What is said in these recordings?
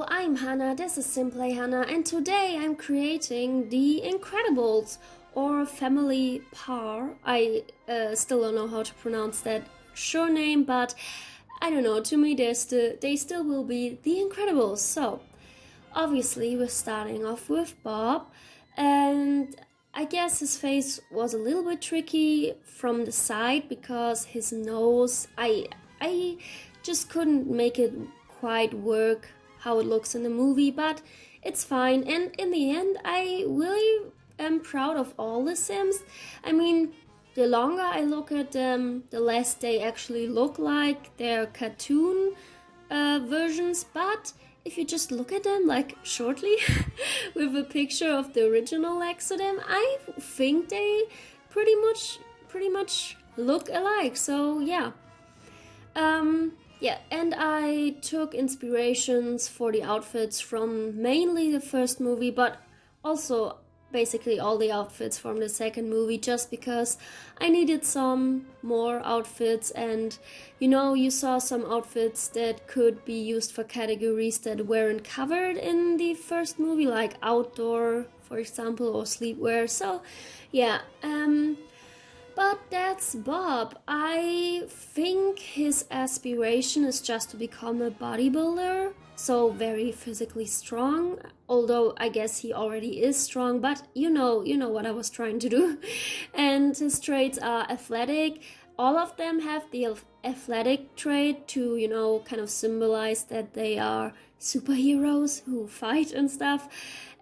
I'm Hannah, this is Simply Hannah, and today I'm creating the Incredibles, or Family Par. I still don't know how to pronounce that surname, but I don't know, to me they still will be the Incredibles. So, obviously we're starting off with Bob, and I guess his face was a little bit tricky from the side because his nose, I just couldn't make it quite work how it looks in the movie, but it's fine. And in the end, I really am proud of all the Sims. I mean, the longer I look at them, the less they actually look like their cartoon versions. But if you just look at them like shortly with a picture of the original next to them, I think they pretty much look alike. So yeah. Yeah, and I took inspirations for the outfits from mainly the first movie, but also basically all the outfits from the second movie, just because I needed some more outfits. And you saw some outfits that could be used for categories that weren't covered in the first movie, like outdoor, for example, or sleepwear. So yeah, but that's Bob. I think his aspiration is just to become a bodybuilder, so very physically strong. Although I guess he already is strong, but you know what I was trying to do. And his traits are athletic. All of them have the athletic trait to, kind of symbolize that they are superheroes who fight and stuff.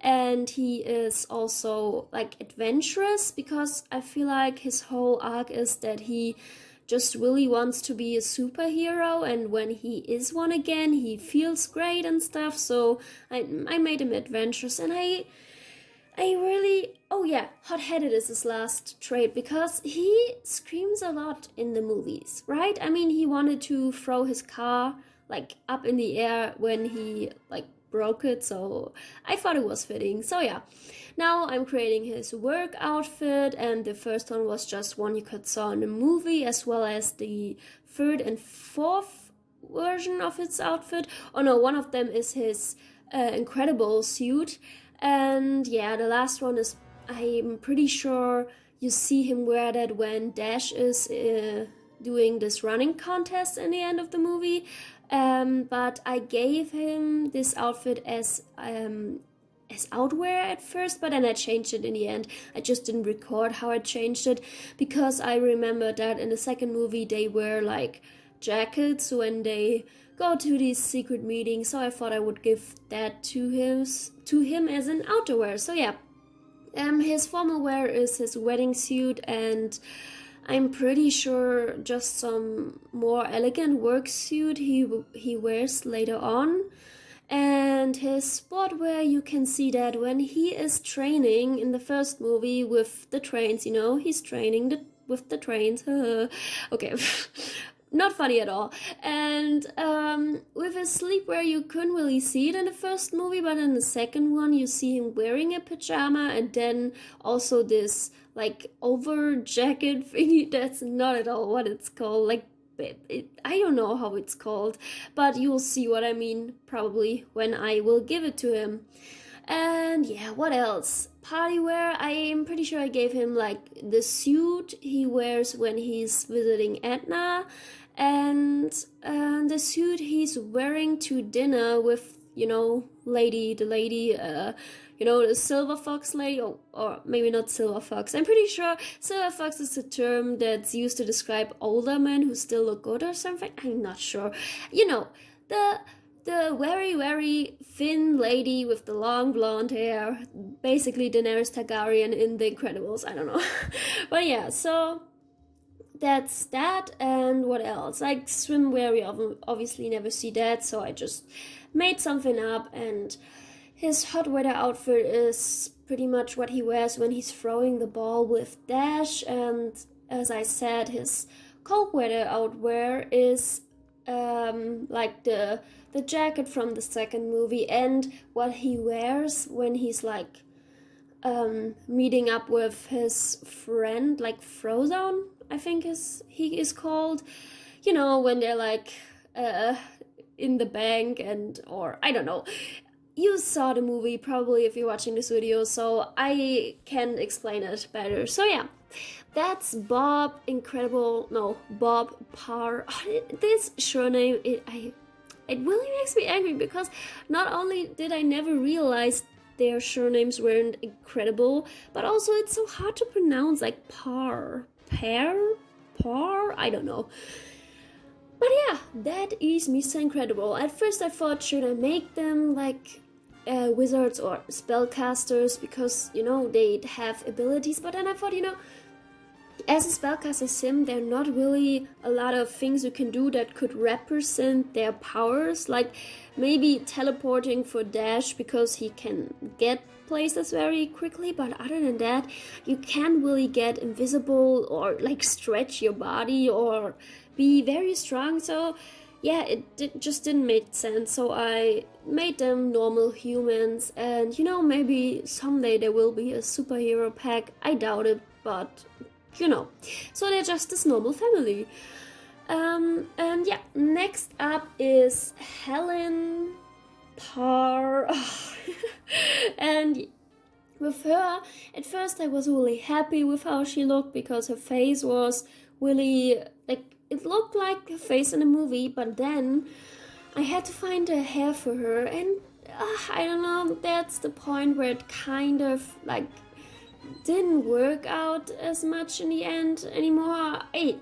And he is also like adventurous, because I feel like his whole arc is that he just really wants to be a superhero, and when he is one again he feels great and stuff. So I made him adventurous. And I really, oh yeah, hot-headed is his last trait, because he screams a lot in the movies, right? I mean, he wanted to throw his car like up in the air when he like broke it, so I thought it was fitting. So yeah, now I'm creating his work outfit, and the first one was just one you could saw in the movie, as well as the third and fourth version of his outfit. Oh no, one of them is his incredible suit. And yeah, the last one is, I'm pretty sure you see him wear that when Dash is doing this running contest in the end of the movie. But I gave him this outfit as outwear at first, but then I changed it in the end. I just didn't record how I changed it, because I remember that in the second movie they wear like jackets when they go to these secret meetings, so I thought I would give that to him as an outerwear. So yeah, his formal wear is his wedding suit, and I'm pretty sure just some more elegant work suit he wears later on. And his sportwear, you can see that when he is training in the first movie with the trains, he's training with the trains. Okay, not funny at all. And with his sleepwear, you couldn't really see it in the first movie, but in the second one, you see him wearing a pajama, and then also this like over jacket thingy. That's not at all what it's called. Like, I don't know how it's called, but you'll see what I mean probably when I will give it to him. And yeah, what else? Party wear, I am pretty sure I gave him like the suit he wears when he's visiting Edna, and the suit he's wearing to dinner with, the lady, the silver fox lady, or maybe not silver fox. I'm pretty sure silver fox is a term that's used to describe older men who still look good or something. I'm not sure. The very, very thin lady with the long blonde hair, basically Daenerys Targaryen in The Incredibles. I don't know. But yeah, so that's that. And what else? Like swimwear, we obviously never see that, so I just made something up. And his hot weather outfit is pretty much what he wears when he's throwing the ball with Dash. And as I said, his cold weather outwear is like the jacket from the second movie, and what he wears when he's like meeting up with his friend, like Frozone, I think he is called. When they're like uh, in the bank, and or I don't know. You saw the movie probably if you're watching this video, so I can explain it better. So yeah, that's Bob Incredible. No, Bob Parr. This surname, it really makes me angry because not only did I never realize their surnames weren't incredible, but also it's so hard to pronounce, like Parr, I don't know. But yeah, that is Mr. Incredible. At first I thought, should I make them like wizards or spellcasters because, you know, they'd have abilities, but then I thought, you know, as a spellcaster sim, there are not really a lot of things you can do that could represent their powers, like maybe teleporting for Dash because he can get places very quickly, but other than that, you can't really get invisible or like stretch your body or be very strong. So yeah, just didn't make sense. So I made them normal humans, and you know, maybe someday there will be a superhero pack. I doubt it, but you know, so they're just this normal family. And yeah, next up is Helen Parr. And with her, at first I was really happy with how she looked because her face was really, like, it looked like her face in a movie, but then I had to find a hair for her, and I don't know, that's the point where it kind of like didn't work out as much in the end anymore. I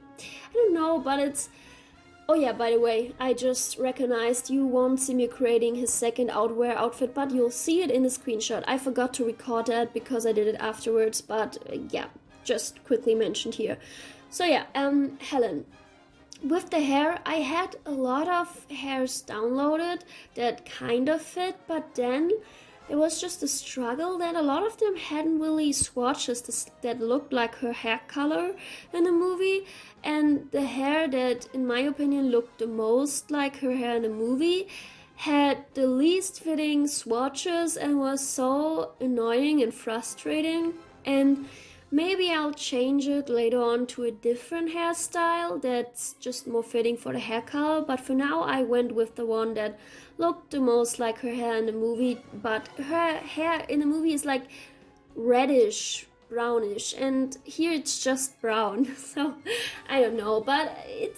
don't know, but it's... Oh yeah, by the way, I just recognized you won't see me creating his second outwear outfit, but you'll see it in the screenshot. I forgot to record that because I did it afterwards, but yeah, just quickly mentioned here. So yeah, Helen. With the hair, I had a lot of hairs downloaded that kind of fit, but then it was just a struggle that a lot of them hadn't really swatches that looked like her hair color in the movie, and the hair that, in my opinion, looked the most like her hair in the movie had the least fitting swatches and was so annoying and frustrating. And maybe I'll change it later on to a different hairstyle that's just more fitting for the hair color, but for now I went with the one that looked the most like her hair in the movie, but her hair in the movie is like reddish, brownish, and here it's just brown. So I don't know, but it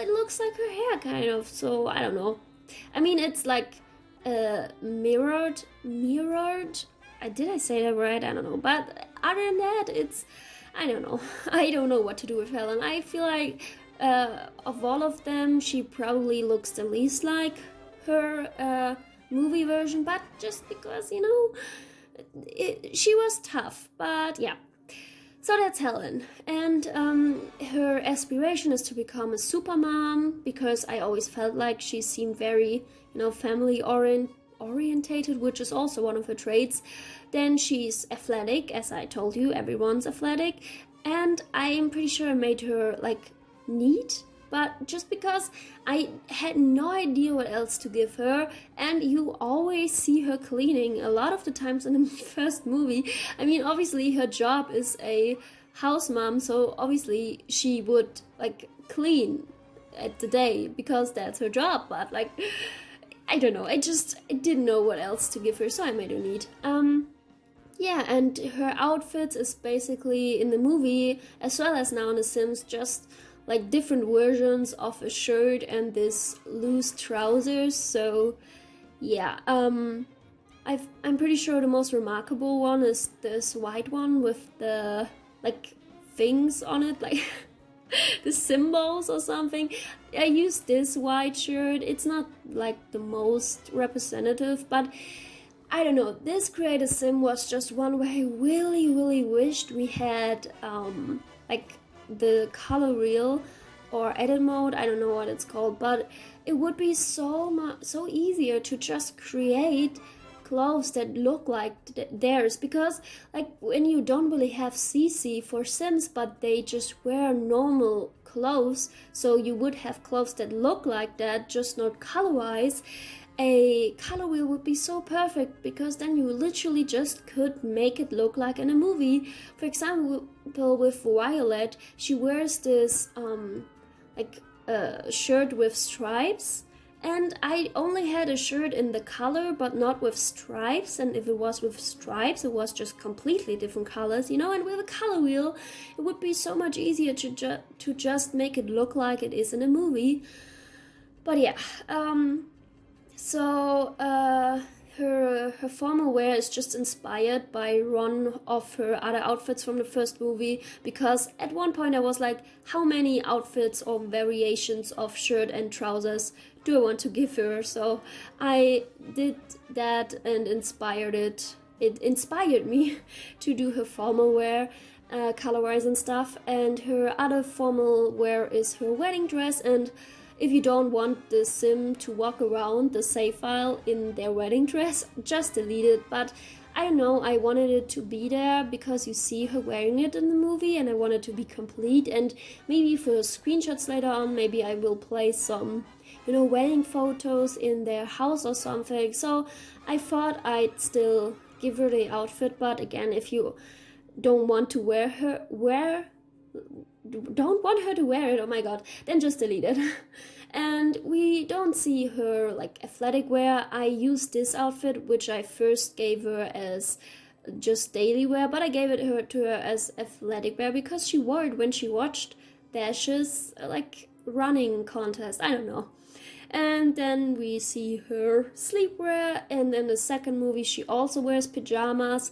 looks like her hair kind of, so I don't know. I mean, it's like mirrored. Did I say that right? I don't know. But other than that, I don't know. I don't know what to do with Helen. I feel like of all of them, she probably looks the least like her movie version, but just because, you know, she was tough. But yeah. So that's Helen. And her aspiration is to become a super mom, because I always felt like she seemed very, you know, family orientated, which is also one of her traits. Then she's athletic, as I told you, everyone's athletic, and I'm pretty sure I made her like neat, but just because I had no idea what else to give her, and you always see her cleaning a lot of the times in the first movie. I mean, obviously her job is a house mom, so obviously she would like clean at the day because that's her job, but like, I don't know, I didn't know what else to give her, so I made her neat. Yeah, and her outfit is basically in the movie, as well as now in The Sims, just like different versions of a shirt and this loose trousers. So yeah, I'm pretty sure the most remarkable one is this white one with the like things on it, like the symbols or something. I used this white shirt. It's not like the most representative, but I don't know, this creator sim was just one where I really wished we had like the color reel or edit mode, I don't know what it's called, but it would be so easier to just create clothes that look like theirs, because like when you don't really have CC for Sims but they just wear normal clothes, so you would have clothes that look like that, just not color-wise, a color wheel would be so perfect, because then you literally just could make it look like in a movie. For example, with Violet, she wears this like a shirt with stripes, and I only had a shirt in the color but not with stripes, and if it was with stripes it was just completely different colors, you know, and with a color wheel it would be so much easier to just make it look like it is in a movie. But yeah, so her formal wear is just inspired by one of her other outfits from the first movie, because at one point I was like, how many outfits or variations of shirt and trousers do I want to give her? So I did that and it inspired me to do her formal wear, color-wise and stuff. And her other formal wear is her wedding dress, and if you don't want the sim to walk around the save file in their wedding dress, just delete it. But I don't know, I wanted it to be there because you see her wearing it in the movie and I want it to be complete. And maybe for screenshots later on, maybe I will place some, you know, wedding photos in their house or something. So I thought I'd still give her the outfit. But again, if you don't want to don't want her to wear it, oh my god, then just delete it. And we don't see her like athletic wear. I used this outfit, which I first gave her as just daily wear, but I gave it to her as athletic wear because she wore it when she watched Dash's like running contest, I don't know. And then we see her sleepwear, and in the second movie she also wears pajamas.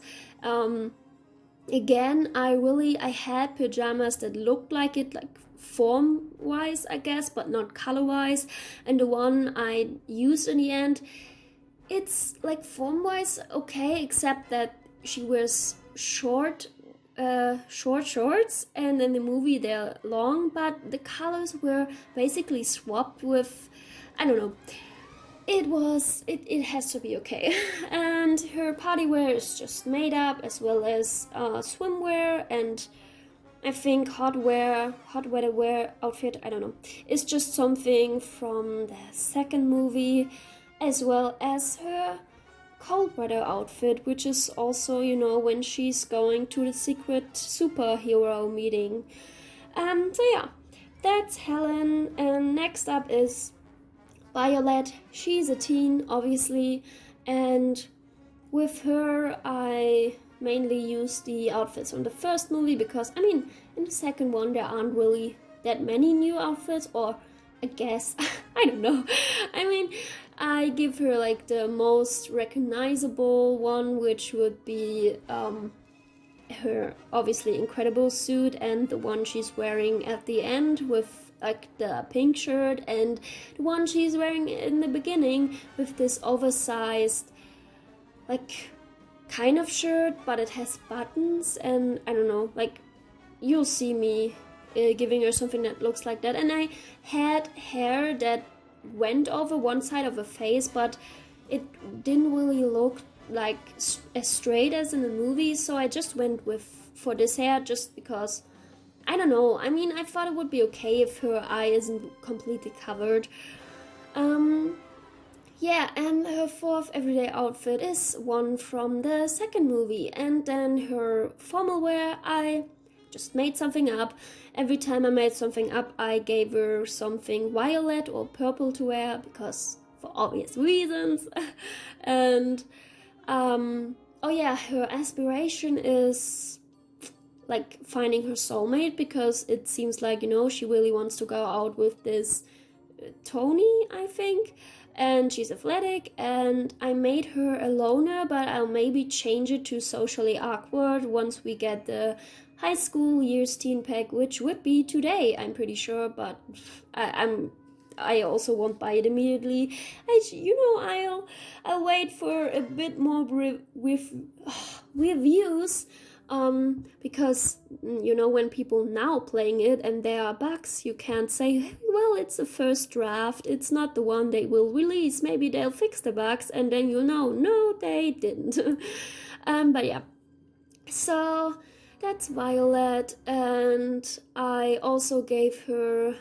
Again, I had pajamas that looked like it, like form-wise, I guess, but not color-wise. And the one I used in the end, it's like form-wise okay, except that she wears short shorts, and in the movie they're long, but the colors were basically swapped with, I don't know. It has to be okay. And her party wear is just made up, as well as swimwear, and I think hot weather wear outfit, I don't know. It's just something from the second movie, as well as her cold weather outfit, which is also, you know, when she's going to the secret superhero meeting. So yeah, that's Helen, and next up is Violet. She's a teen, obviously, and with her I mainly use the outfits from the first movie, because I mean, in the second one there aren't really that many new outfits, or I guess I don't know. I mean, I give her like the most recognizable one, which would be her obviously incredible suit, and the one she's wearing at the end with like the pink shirt, and the one she's wearing in the beginning with this oversized like kind of shirt, but it has buttons, and I don't know, like you'll see me giving her something that looks like that. And I had hair that went over one side of her face, but it didn't really look like as straight as in the movie, so I just went for this hair just because, I don't know, I mean, I thought it would be okay if her eye isn't completely covered. Yeah, and her fourth everyday outfit is one from the second movie. And then her formal wear, I just made something up. Every time I made something up, I gave her something violet or purple to wear, because for obvious reasons. And, oh yeah, her aspiration is like finding her soulmate, because it seems like, you know, she really wants to go out with this Tony, I think, and she's athletic, and I made her a loner, but I'll maybe change it to socially awkward once we get the high school years teen pack, which would be today, I'm pretty sure, but I also won't buy it immediately. I'll wait for a bit more reviews. Because, you know, when people now playing it and there are bugs, you can't say, well, it's a first draft, it's not the one they will release, maybe they'll fix the bugs, and then you'll know, no, they didn't. But yeah, so that's Violet. And I also gave her,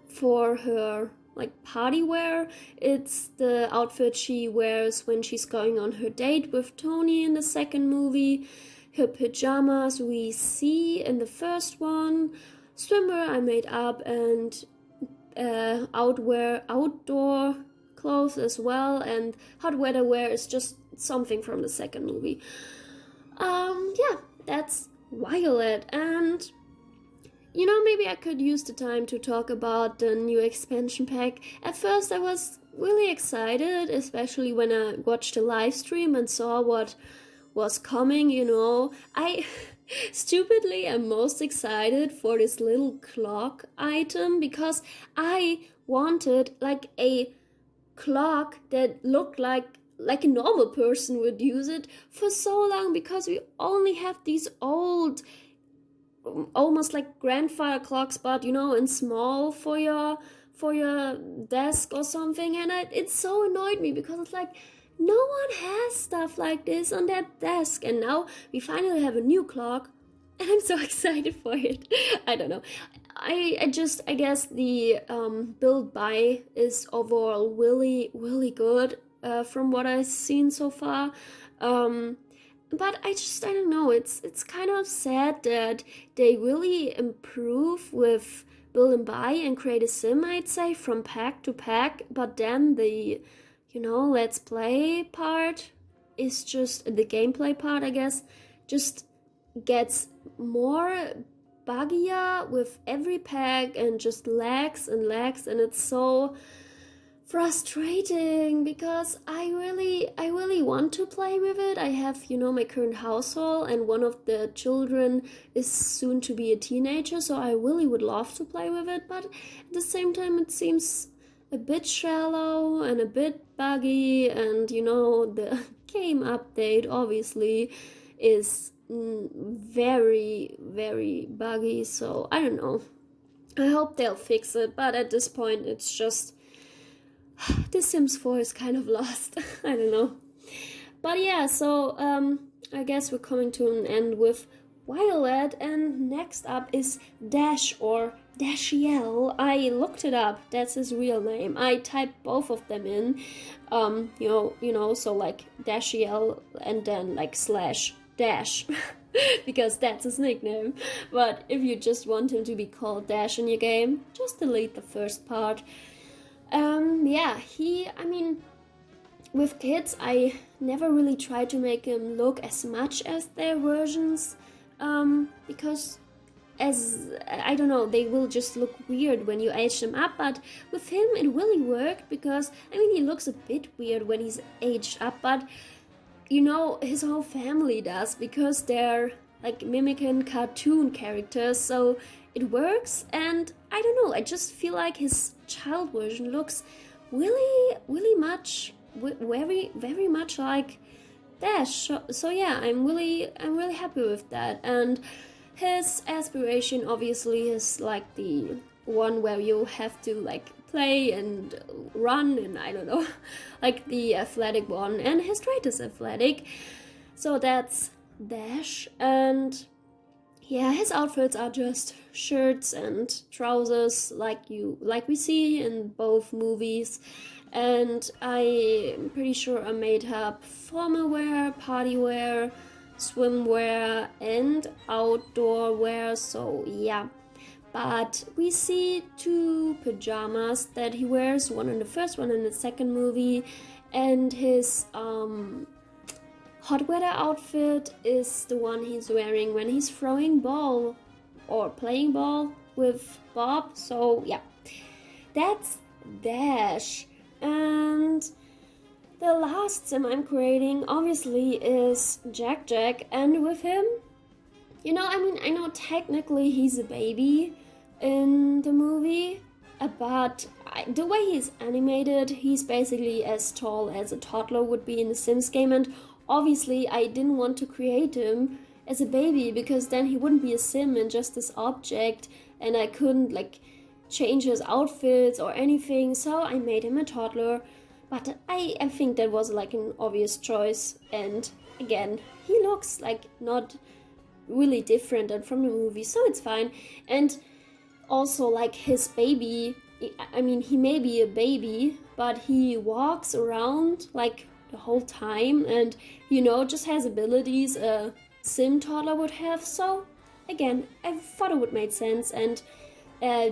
for her like party wear, it's the outfit she wears when she's going on her date with Tony in the second movie. Her pajamas we see in the first one, swimwear I made up, and outdoor clothes as well, and hot weather wear is just something from the second movie. Yeah, that's Violet. And maybe I could use the time to talk about the new expansion pack. At first I was really excited, especially when I watched the live stream and saw what was coming. I stupidly am most excited for this little clock item, because I wanted like a clock that looked like a normal person would use it for so long, because we only have these old, almost like grandfather clocks, but in small for your desk or something. And it so annoyed me, because it's like, no one has stuff like this on their desk, and now we finally have a new clock, and I'm so excited for it. I don't know. I guess the build by is overall really, really good from what I've seen so far. But I don't know. It's kind of sad that they really improve with build and buy and create a sim, I'd say, from pack to pack. But then the let's play part is just the gameplay part, I guess, just gets more buggier with every pack, and just lags and lags, and it's so frustrating, because I really want to play with it. I have my current household, and one of the children is soon to be a teenager, so I really would love to play with it, but at the same time it seems a bit shallow and a bit buggy, and the game update obviously is very, very buggy, so I don't know. I hope they'll fix it, but at this point it's just The Sims 4 is kind of lost. I don't know. But yeah, so I guess we're coming to an end with Violet, and next up is Dash, or Dashiel. I looked it up. That's his real name. I typed both of them in. So like Dashiel and then like /Dash. Because that's his nickname. But if you just want him to be called Dash in your game, just delete the first part. With kids, I never really try to make him look as much as their versions, because I don't know, they will just look weird when you age them up. But with him, it really worked, because he looks a bit weird when he's aged up, but his whole family does, because they're like mimicking cartoon characters, so it works. And I don't know, I just feel like his child version looks really, really much, very, very much like Dash. So yeah, I'm really happy with that. And his aspiration obviously is like the one where you have to like play and run, and I don't know, like the athletic one, and his trait is athletic, so that's Dash. And yeah, his outfits are just shirts and trousers like we see in both movies, and I'm pretty sure I made up formal wear, party wear, swimwear, and outdoor wear, so yeah. But we see two pajamas that he wears, one in the first, one in the second movie, and his hot weather outfit is the one he's wearing when he's throwing ball or playing ball with Bob. So yeah, that's Dash. And the last sim I'm creating obviously is Jack, and with him, I know technically he's a baby in the movie, but the way he's animated, he's basically as tall as a toddler would be in the Sims game, and obviously I didn't want to create him as a baby, because then he wouldn't be a sim and just this object, and I couldn't like change his outfits or anything, so I made him a toddler. But I think that was like an obvious choice, and again, he looks like not really different than from the movie, so it's fine. And also like his baby, he may be a baby, but he walks around like the whole time, and just has abilities a sim toddler would have, so again, I thought it would make sense. And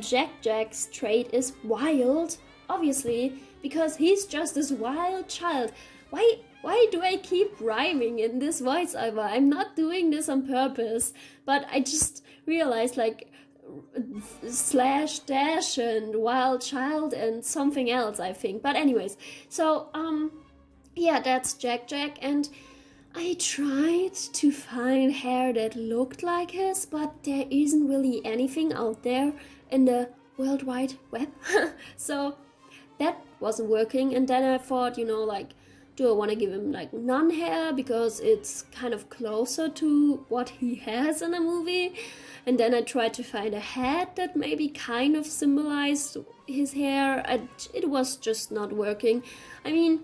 Jack's trait is wild, obviously, because he's just this wild child. Why do I keep rhyming in this voiceover? I'm not doing this on purpose, but I just realized, like, slash dash and wild child and something else, I think. But anyways, so yeah, that's Jack, and I tried to find hair that looked like his, but there isn't really anything out there in the World Wide Web. So that wasn't working. And then I thought, like, do I want to give him like none hair because it's kind of closer to what he has in the movie? And then I tried to find a hat that maybe kind of symbolized his hair. It was just not working. I mean,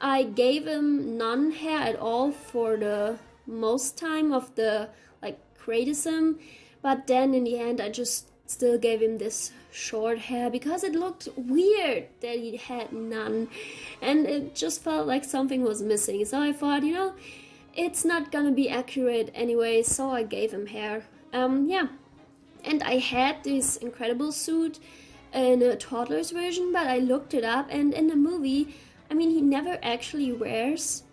I gave him none hair at all for the most time of the like criticism, but then in the end I just still gave him this short hair because it looked weird that he had none, and it just felt like something was missing. So I thought, it's not gonna be accurate anyway, so I gave him hair. Yeah, and I had this incredible suit in a toddler's version, but I looked it up, and in the movie, I mean, he never actually wears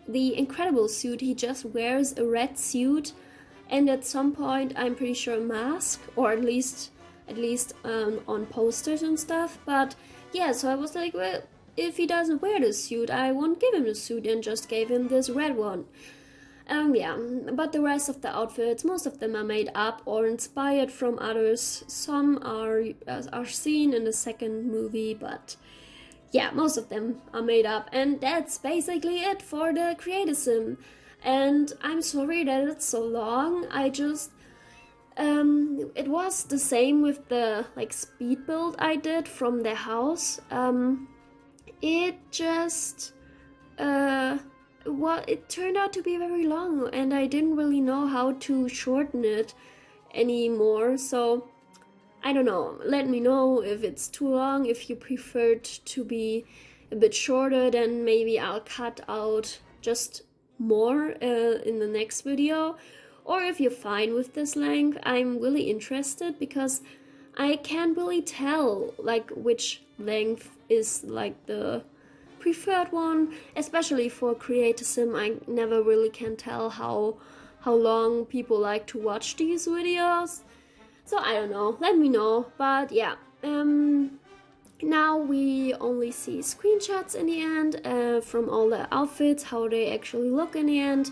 the incredible suit. He just wears a red suit, and at some point, I'm pretty sure a mask, or at least on posters and stuff. But yeah, so I was like, well, if he doesn't wear the suit, I won't give him the suit, and just gave him this red one. Yeah, but the rest of the outfits, most of them are made up or inspired from others. Some are seen in the second movie, but yeah, most of them are made up. And that's basically it for the criticism. And I'm sorry that it's so long. I just it was the same with the like speed build I did from the house. It just it turned out to be very long, and I didn't really know how to shorten it anymore. So I don't know, let me know if it's too long, if you preferred to be a bit shorter, then maybe I'll cut out just more in the next video. Or if you're fine with this length, I'm really interested, because I can't really tell like which length is like the preferred one, especially for Creative Sim. I never really can tell how long people like to watch these videos. So I don't know, let me know. But yeah, now we only see screenshots in the end from all the outfits, how they actually look in the end.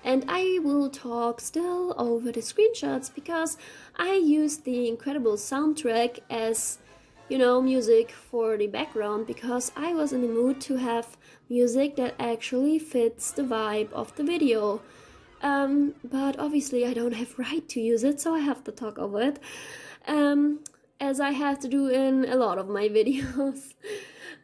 And I will talk still over the screenshots because I used the incredible soundtrack as, music for the background, because I was in the mood to have music that actually fits the vibe of the video. But obviously I don't have right to use it, so I have to talk over it, as I have to do in a lot of my videos.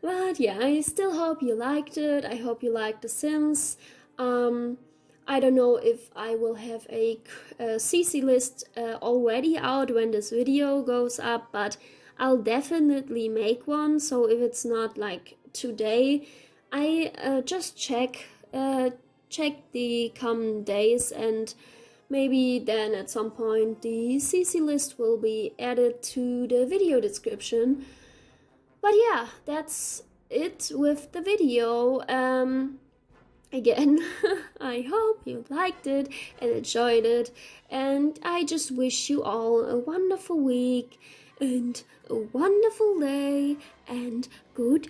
But yeah, I still hope you liked it. I hope you liked The Sims. I don't know if I will have a CC list already out when this video goes up, but I'll definitely make one. So if it's not like today, I just check the coming days, and maybe then at some point the CC list will be added to the video description. But yeah, that's it with the video. Again, I hope you liked it and enjoyed it, and I just wish you all a wonderful week and a wonderful day, and goodbye.